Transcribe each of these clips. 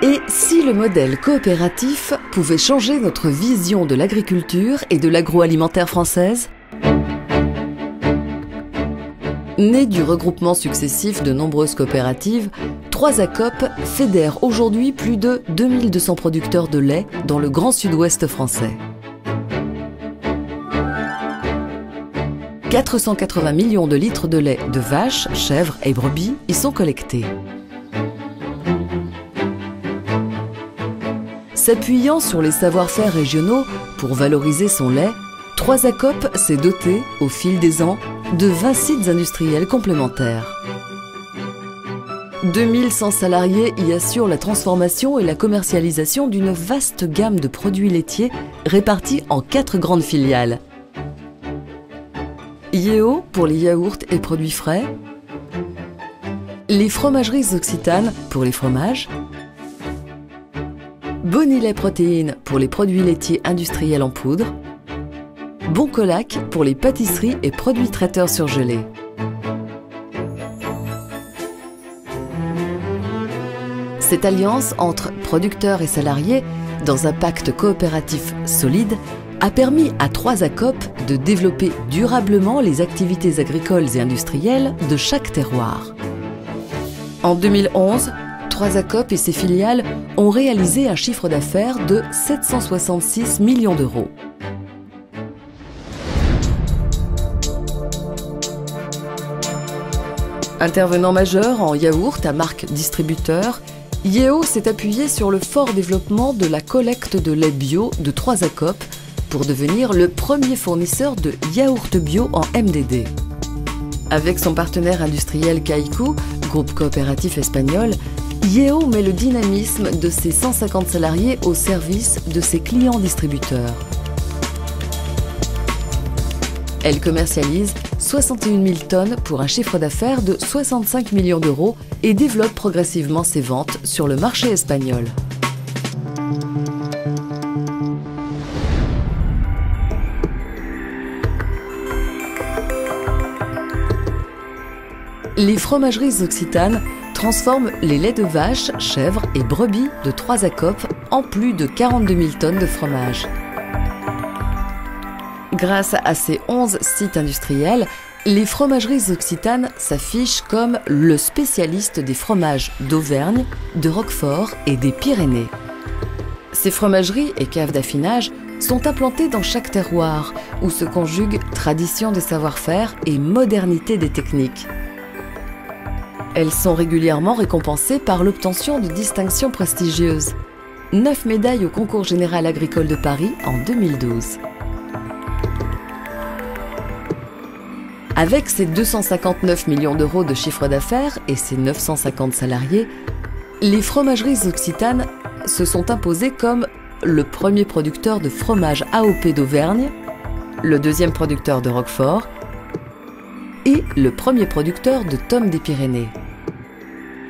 Et si le modèle coopératif pouvait changer notre vision de l'agriculture et de l'agroalimentaire française? Né du regroupement successif de nombreuses coopératives, 3ACOP fédère aujourd'hui plus de 2200 producteurs de lait dans le grand sud-ouest français. 480 millions de litres de lait de vaches, chèvres et brebis y sont collectés. S'appuyant sur les savoir-faire régionaux pour valoriser son lait, 3ACOP s'est doté, au fil des ans, de 20 sites industriels complémentaires. 2100 salariés y assurent la transformation et la commercialisation d'une vaste gamme de produits laitiers répartis en 4 grandes filiales. Yeo pour les yaourts et produits frais, les fromageries Occitanes pour les fromages, Bonilait Protéines pour les produits laitiers industriels en poudre, Boncolac pour les pâtisseries et produits traiteurs surgelés. Cette alliance entre producteurs et salariés, dans un pacte coopératif solide, a permis à 3ACOP de développer durablement les activités agricoles et industrielles de chaque terroir. En 2011, 3ACOP et ses filiales ont réalisé un chiffre d'affaires de 766 millions d'euros. Intervenant majeur en yaourt à marque distributeur, Yeo s'est appuyé sur le fort développement de la collecte de lait bio de 3ACOP pour devenir le premier fournisseur de yaourt bio en MDD. Avec son partenaire industriel Kaiku, groupe coopératif espagnol, Yeo met le dynamisme de ses 150 salariés au service de ses clients distributeurs. Elle commercialise 61 000 tonnes pour un chiffre d'affaires de 65 millions d'euros et développe progressivement ses ventes sur le marché espagnol. Les fromageries Occitanes transforment les laits de vache, chèvres et brebis de 3ACOP en plus de 42 000 tonnes de fromage. Grâce à ces 11 sites industriels, les fromageries Occitanes s'affichent comme le spécialiste des fromages d'Auvergne, de Roquefort et des Pyrénées. Ces fromageries et caves d'affinage sont implantées dans chaque terroir, où se conjuguent tradition des savoir-faire et modernité des techniques. Elles sont régulièrement récompensées par l'obtention de distinctions prestigieuses. 9 médailles au concours général agricole de Paris en 2012. Avec ses 259 millions d'euros de chiffre d'affaires et ses 950 salariés, les fromageries Occitanes se sont imposées comme le premier producteur de fromage AOP d'Auvergne, le deuxième producteur de Roquefort et le premier producteur de tomes des Pyrénées.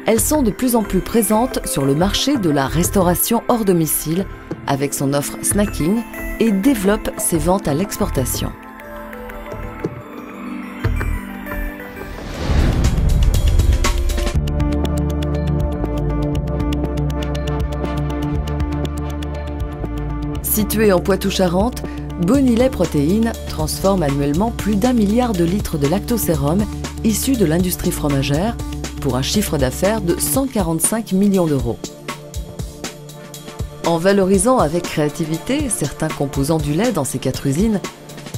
Elles sont de plus en plus présentes sur le marché de la restauration hors domicile avec son offre snacking et développent ses ventes à l'exportation. Située en Poitou-Charentes, Bonilait Protéines transforme annuellement plus d'1 milliard de litres de lactosérum issus de l'industrie fromagère pour un chiffre d'affaires de 145 millions d'euros. En valorisant avec créativité certains composants du lait dans ses 4 usines,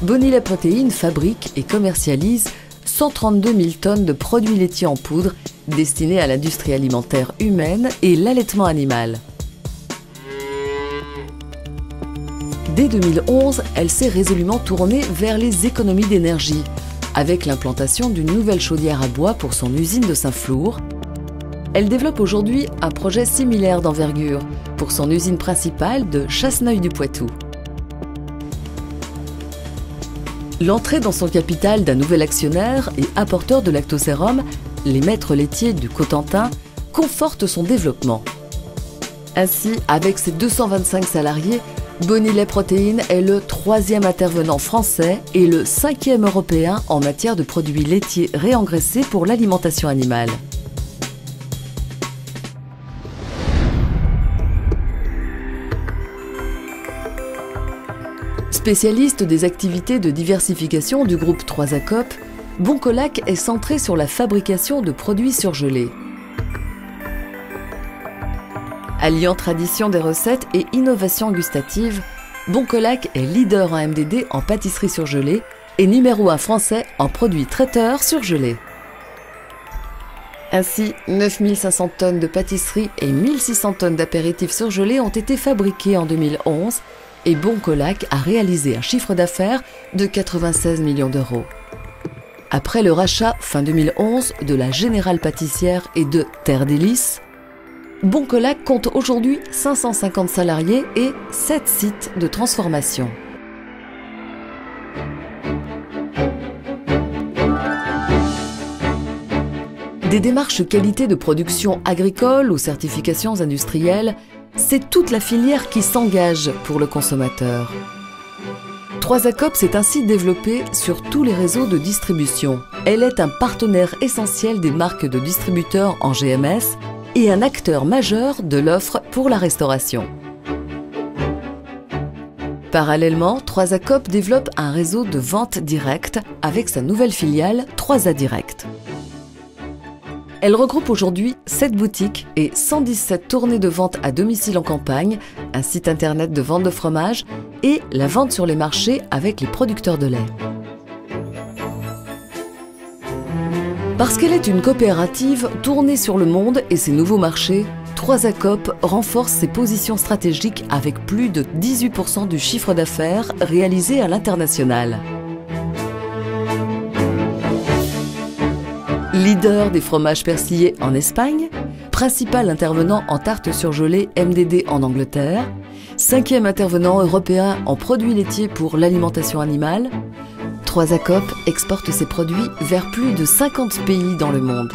Bonilait Protéines fabrique et commercialise 132 000 tonnes de produits laitiers en poudre destinés à l'industrie alimentaire humaine et l'allaitement animal. Dès 2011, elle s'est résolument tournée vers les économies d'énergie, avec l'implantation d'une nouvelle chaudière à bois pour son usine de Saint-Flour. Elle développe aujourd'hui un projet similaire d'envergure pour son usine principale de Chasseneuil-du-Poitou. L'entrée dans son capital d'un nouvel actionnaire et apporteur de lactosérum, les maîtres laitiers du Cotentin, conforte son développement. Ainsi, avec ses 225 salariés, Bonilait Protéines est le 3e intervenant français et le 5e européen en matière de produits laitiers réengraissés pour l'alimentation animale. Spécialiste des activités de diversification du groupe 3A Coop, Boncolac est centré sur la fabrication de produits surgelés. Alliant tradition des recettes et innovation gustative, Boncolac est leader en MDD en pâtisserie surgelée et numéro 1 français en produits traiteurs surgelés. Ainsi, 9500 tonnes de pâtisserie et 1600 tonnes d'apéritifs surgelés ont été fabriqués en 2011 et Boncolac a réalisé un chiffre d'affaires de 96 millions d'euros. Après le rachat fin 2011 de la Générale Pâtissière et de Terre Délices, Boncolac compte aujourd'hui 550 salariés et 7 sites de transformation. Des démarches qualité de production agricole ou certifications industrielles, c'est toute la filière qui s'engage pour le consommateur. 3A Coop s'est ainsi développée sur tous les réseaux de distribution. Elle est un partenaire essentiel des marques de distributeurs en GMS et un acteur majeur de l'offre pour la restauration. Parallèlement, 3A Coop développe un réseau de vente directe avec sa nouvelle filiale 3A Direct. Elle regroupe aujourd'hui 7 boutiques et 117 tournées de vente à domicile en campagne, un site internet de vente de fromage et la vente sur les marchés avec les producteurs de lait. Parce qu'elle est une coopérative tournée sur le monde et ses nouveaux marchés, 3A Coop renforce ses positions stratégiques avec plus de 18% du chiffre d'affaires réalisé à l'international. Leader des fromages persillés en Espagne, principal intervenant en tarte surgelée MDD en Angleterre, 5e intervenant européen en produits laitiers pour l'alimentation animale, 3A Coop exporte ses produits vers plus de 50 pays dans le monde.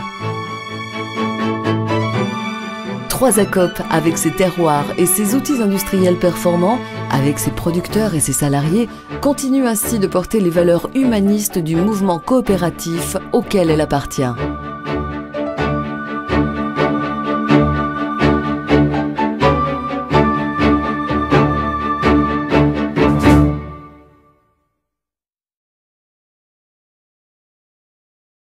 3A Coop, avec ses terroirs et ses outils industriels performants, avec ses producteurs et ses salariés, continue ainsi de porter les valeurs humanistes du mouvement coopératif auquel elle appartient.